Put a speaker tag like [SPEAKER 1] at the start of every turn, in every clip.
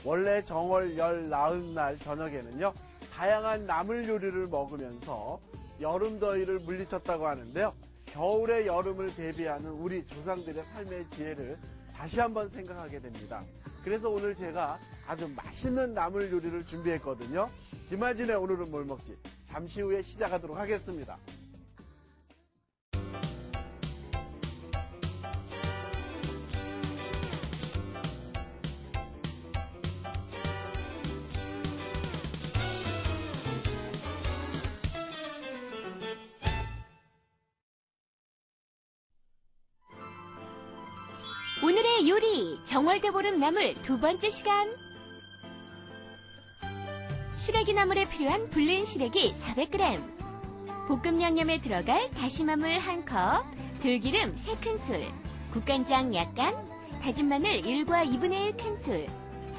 [SPEAKER 1] 원래 정월 열 나은 날 저녁에는요, 다양한 나물 요리를 먹으면서 여름 더위를 물리쳤다고 하는데요. 겨울의 여름을 대비하는 우리 조상들의 삶의 지혜를 다시 한번 생각하게 됩니다. 그래서 오늘 제가 아주 맛있는 나물 요리를 준비했거든요. 김아진의 오늘은 뭘 먹지? 잠시 후에 시작하도록 하겠습니다.
[SPEAKER 2] 오늘의 요리, 정월대보름 나물 두 번째 시간. 시래기 나물에 필요한 불린 시래기 400g, 볶음 양념에 들어갈 다시마물 1컵, 들기름 3큰술, 국간장 약간, 다진 마늘 1과 2분의 1 큰술,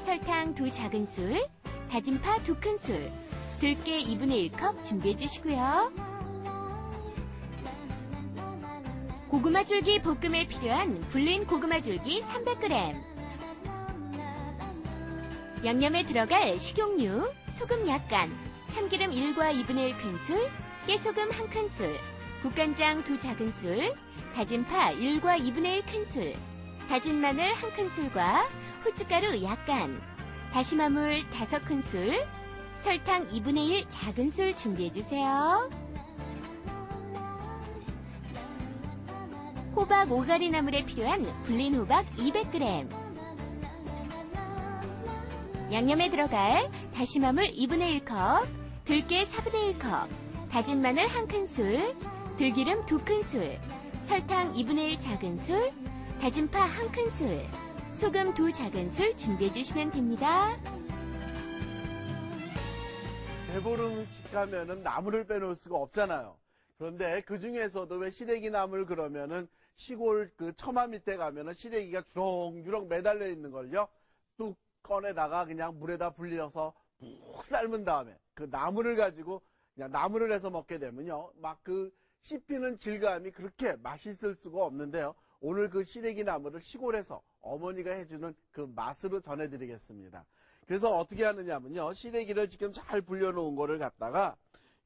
[SPEAKER 2] 설탕 2 작은술, 다진 파 2큰술, 들깨 2분의 1컵 준비해 주시고요. 고구마 줄기 볶음에 필요한 불린 고구마 줄기 300g, 양념에 들어갈 식용유, 소금 약간, 참기름 1과 2분의 1 큰술, 깨소금 1큰술, 국간장 2 작은술, 다진 파 1과 2분의 1 큰술, 다진 마늘 1큰술과 후춧가루 약간, 다시마물 5큰술, 설탕 2분의 1 작은술 준비해주세요. 호박 오가리 나물에 필요한 불린 호박 200g, 양념에 들어갈 다시마물 2분의 1컵, 들깨 4분의 1컵, 다진 마늘 1큰술, 들기름 2큰술, 설탕 2분의 1 작은술, 다진 파 1큰술, 소금 2 작은술 준비해주시면 됩니다.
[SPEAKER 1] 대보름식 하면은 나물을 빼놓을 수가 없잖아요. 그런데 그 중에서도 왜 시래기 나물 그러면은 시골 그 처마 밑에 가면은 시래기가 주렁주렁 매달려 있는 걸요, 뚝 꺼내다가 그냥 물에다 불려서 푹 삶은 다음에 그 나물을 가지고 그냥 나물을 해서 먹게 되면요, 막 그 씹히는 질감이 그렇게 맛있을 수가 없는데요. 오늘 그 시래기 나물을 시골에서 어머니가 해주는 그 맛으로 전해드리겠습니다. 그래서 어떻게 하느냐면요, 시래기를 지금 잘 불려놓은 거를 갖다가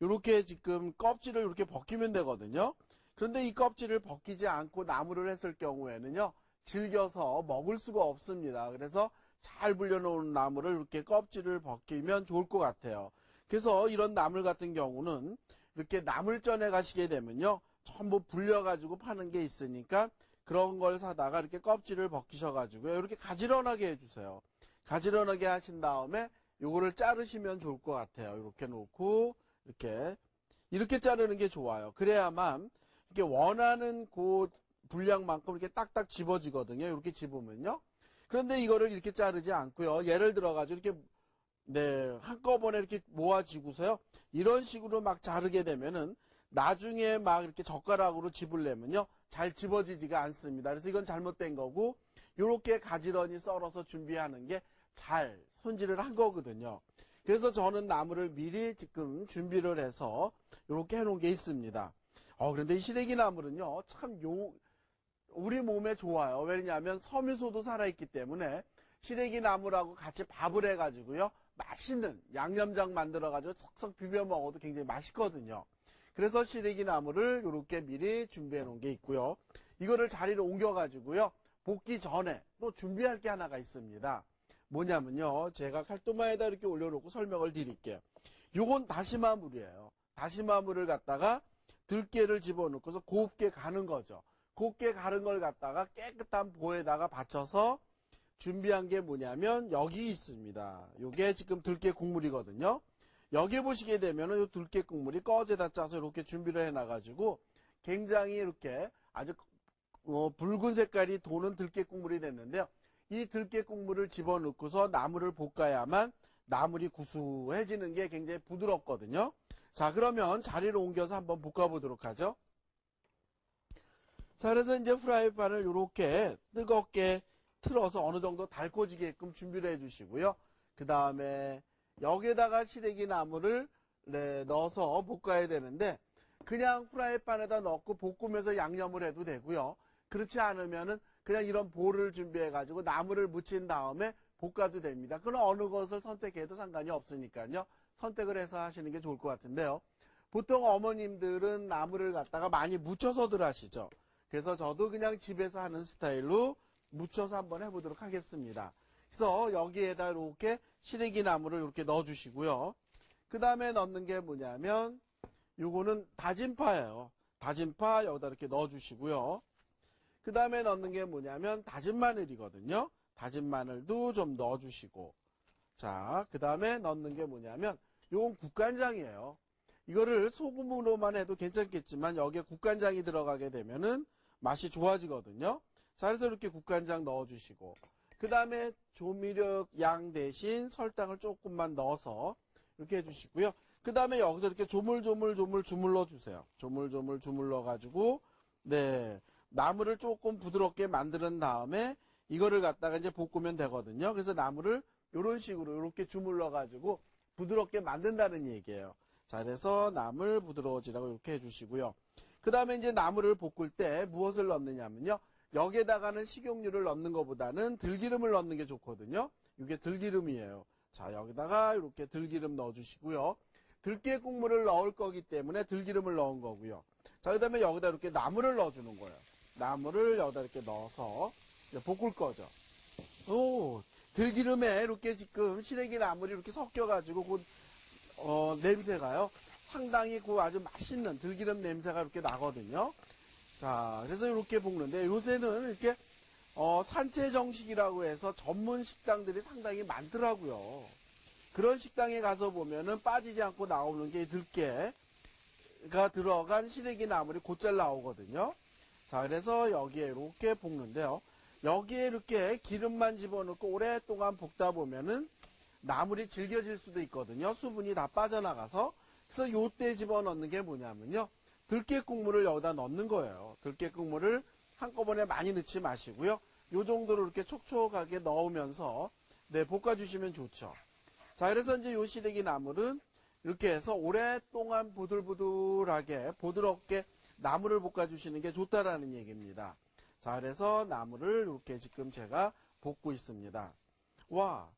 [SPEAKER 1] 이렇게 지금 껍질을 이렇게 벗기면 되거든요. 그런데 이 껍질을 벗기지 않고 나물을 했을 경우에는요, 질겨서 먹을 수가 없습니다. 그래서 잘 불려놓은 나물을 이렇게 껍질을 벗기면 좋을 것 같아요. 그래서 이런 나물 같은 경우는 이렇게 나물전에 가시게 되면요, 전부 불려가지고 파는 게 있으니까 그런 걸 사다가 이렇게 껍질을 벗기셔가지고요, 이렇게 가지런하게 해주세요. 가지런하게 하신 다음에 요거를 자르시면 좋을 것 같아요. 이렇게 놓고 이렇게 자르는 게 좋아요. 그래야만 이렇게 원하는 그 분량만큼 이렇게 딱딱 집어지거든요. 이렇게 집으면요. 그런데 이거를 이렇게 자르지 않고요, 예를 들어가지고 이렇게 한꺼번에 이렇게 모아지고서요, 이런 식으로 막 자르게 되면은 나중에 막 이렇게 젓가락으로 집으려면요, 잘 집어지지가 않습니다. 그래서 이건 잘못된 거고, 이렇게 가지런히 썰어서 준비하는 게 잘 손질을 한 거거든요. 그래서 저는 나물을 미리 지금 준비를 해서 이렇게 해놓은 게 있습니다. 그런데 이 시래기 나물은요, 참 우리 몸에 좋아요. 왜냐하면 섬유소도 살아있기 때문에 시래기 나물하고 같이 밥을 해가지고요, 맛있는 양념장 만들어가지고 석석 비벼 먹어도 굉장히 맛있거든요. 그래서 시래기 나물을 이렇게 미리 준비해 놓은 게 있고요. 이거를 자리를 옮겨가지고요, 볶기 전에 또 준비할 게 하나가 있습니다. 뭐냐면요, 제가 칼도마에다 이렇게 올려놓고 설명을 드릴게요. 요건 다시마물이에요. 다시마물을 갖다가 들깨를 집어넣고서 곱게 가는 거죠. 곱게 가른 걸 갖다가 깨끗한 보에다가 받쳐서 준비한 게 뭐냐면 여기 있습니다. 요게 지금 들깨 국물이거든요. 여기 보시게 되면은 요 들깨 국물이 꺼지다 짜서 이렇게 준비를 해놔가지고 굉장히 이렇게 아주 붉은 색깔이 도는 들깨 국물이 됐는데요. 이 들깨 국물을 집어넣고서 나물을 볶아야만 나물이 구수해지는 게 굉장히 부드럽거든요. 자, 그러면 자리를 옮겨서 한번 볶아보도록 하죠. 자, 그래서 이제 프라이팬을 이렇게 뜨겁게 틀어서 어느 정도 달궈지게끔 준비를 해주시고요. 그 다음에 여기에다가 시래기 나물을 넣어서 볶아야 되는데, 그냥 프라이팬에다 넣고 볶으면서 양념을 해도 되고요. 그렇지 않으면은 그냥 이런 볼을 준비해 가지고 나물을 묻힌 다음에 볶아도 됩니다. 그럼 어느 것을 선택해도 상관이 없으니까요. 선택을 해서 하시는 게 좋을 것 같은데요. 보통 어머님들은 나물을 갖다가 많이 묻혀서들 하시죠. 그래서 저도 그냥 집에서 하는 스타일로 묻혀서 한번 해보도록 하겠습니다. 그래서 여기에다 이렇게 시래기 나물을 이렇게 넣어주시고요. 그 다음에 넣는 게 뭐냐면 요거는 다진 파예요. 다진 파 여기다 이렇게 넣어주시고요. 그 다음에 넣는 게 뭐냐면 다진 마늘이거든요. 다진 마늘도 좀 넣어주시고, 자, 그 다음에 넣는 게 뭐냐면 요건 국간장이에요. 이거를 소금으로만 해도 괜찮겠지만 여기에 국간장이 들어가게 되면은 맛이 좋아지거든요. 자, 그래서 이렇게 국간장 넣어주시고, 그 다음에 조미료 양 대신 설탕을 조금만 넣어서 이렇게 해주시고요. 그 다음에 여기서 이렇게 조물조물 주물러 주세요. 조물조물 주물러 가지고, 네, 나물을 조금 부드럽게 만드는 다음에 이거를 갖다가 이제 볶으면 되거든요. 그래서 나물을 이런 식으로 이렇게 주물러 가지고 부드럽게 만든다는 얘기예요. 자, 그래서 나물 부드러워지라고 이렇게 해주시고요. 그 다음에 이제 나물을 볶을 때 무엇을 넣느냐면요. 여기에다가는 식용유를 넣는 것보다는 들기름을 넣는 게 좋거든요. 이게 들기름이에요. 자, 여기다가 이렇게 들기름 넣어주시고요. 들깨 국물을 넣을 거기 때문에 들기름을 넣은 거고요. 자, 그 다음에 여기다 이렇게 나물을 넣어주는 거예요. 나물을 여기다 이렇게 넣어서 이제 볶을 거죠. 오, 들기름에 이렇게 지금 시래기 나물이 이렇게 섞여가지고 그 냄새가요. 상당히 그 아주 맛있는 들기름 냄새가 이렇게 나거든요. 자, 그래서 이렇게 볶는데 요새는 이렇게 산채 정식이라고 해서 전문 식당들이 상당히 많더라고요. 그런 식당에 가서 보면은 빠지지 않고 나오는 게 들깨가 들어간 시래기 나물이 곧잘 나오거든요. 자, 그래서 여기에 이렇게 볶는데요. 여기에 이렇게 기름만 집어넣고 오랫동안 볶다 보면은 나물이 질겨질 수도 있거든요. 수분이 다 빠져나가서. 그래서 요때 집어넣는 게 뭐냐면요. 들깨 국물을 여기다 넣는 거예요. 들깨 국물을 한꺼번에 많이 넣지 마시고요. 요 정도로 이렇게 촉촉하게 넣으면서 네, 볶아주시면 좋죠. 자, 그래서 이제 요 시래기 나물은 이렇게 해서 오랫동안 부들부들하게 부드럽게 나물을 볶아주시는 게 좋다라는 얘기입니다. 자, 그래서 나물을 이렇게 지금 제가 볶고 있습니다. 와,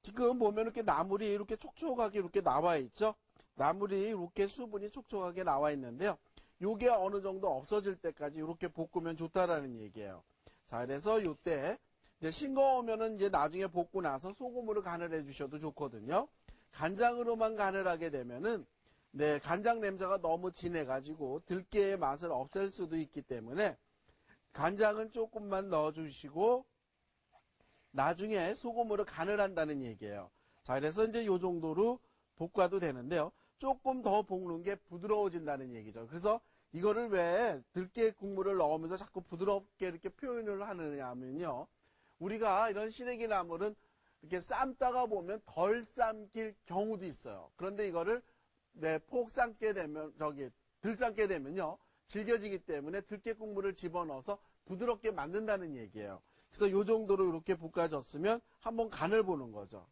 [SPEAKER 1] 지금 보면 이렇게 나물이 이렇게 촉촉하게 이렇게 나와 있죠? 나물이 이렇게 수분이 촉촉하게 나와 있는데요. 요게 어느 정도 없어질 때까지 이렇게 볶으면 좋다라는 얘기예요. 자, 그래서 요때 이제 싱거우면은 이제 나중에 볶고 나서 소금으로 간을 해주셔도 좋거든요. 간장으로만 간을 하게 되면은 네, 간장 냄새가 너무 진해가지고 들깨의 맛을 없앨 수도 있기 때문에 간장은 조금만 넣어주시고 나중에 소금으로 간을 한다는 얘기예요. 자, 그래서 이제 요 정도로 볶아도 되는데요. 조금 더 볶는 게 부드러워진다는 얘기죠. 그래서 이거를 왜 들깨 국물을 넣으면서 자꾸 부드럽게 이렇게 표현을 하느냐 하면요. 우리가 이런 시래기 나물은 이렇게 삶다가 보면 덜 삶길 경우도 있어요. 그런데 이거를 네, 폭 삶게 되면, 덜 삶게 되면요. 질겨지기 때문에 들깨 국물을 집어넣어서 부드럽게 만든다는 얘기예요. 그래서 요 정도로 이렇게 볶아졌으면 한번 간을 보는 거죠.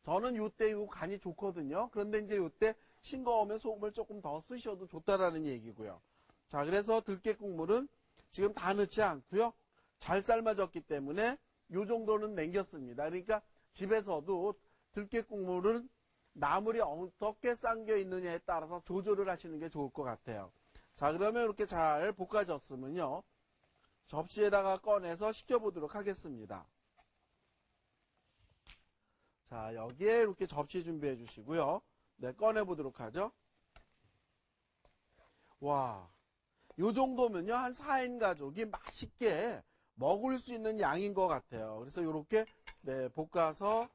[SPEAKER 1] 저는 요때 요 간이 좋거든요. 그런데 이제 요때 싱거우면 소금을 조금 더 쓰셔도 좋다라는 얘기고요. 자, 그래서 들깨 국물은 지금 다 넣지 않고요. 잘 삶아졌기 때문에 요 정도는 남겼습니다. 그러니까 집에서도 들깨 국물은 나물이 어떻게 삶겨 있느냐에 따라서 조절을 하시는 게 좋을 것 같아요. 자, 그러면 이렇게 잘 볶아졌으면요. 접시에다가 꺼내서 식혀보도록 하겠습니다. 자, 여기에 이렇게 접시 준비해 주시고요. 네, 꺼내보도록 하죠. 와, 요 정도면요. 한 4인 가족이 맛있게 먹을 수 있는 양인 것 같아요. 그래서 이렇게 네, 볶아서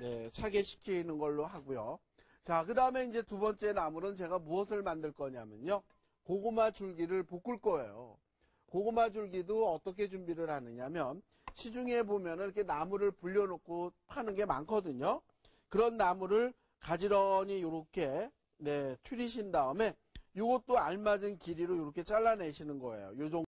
[SPEAKER 1] 네, 차게 식히는 걸로 하고요. 자, 그 다음에 이제 두 번째 나물은 제가 무엇을 만들 거냐면요. 고구마 줄기를 볶을 거예요. 고구마 줄기도 어떻게 준비를 하느냐면 시중에 보면은 이렇게 나물을 불려놓고 파는 게 많거든요. 그런 나물을 가지런히 이렇게 네, 추리신 다음에 이것도 알맞은 길이로 이렇게 잘라내시는 거예요. 요 정도.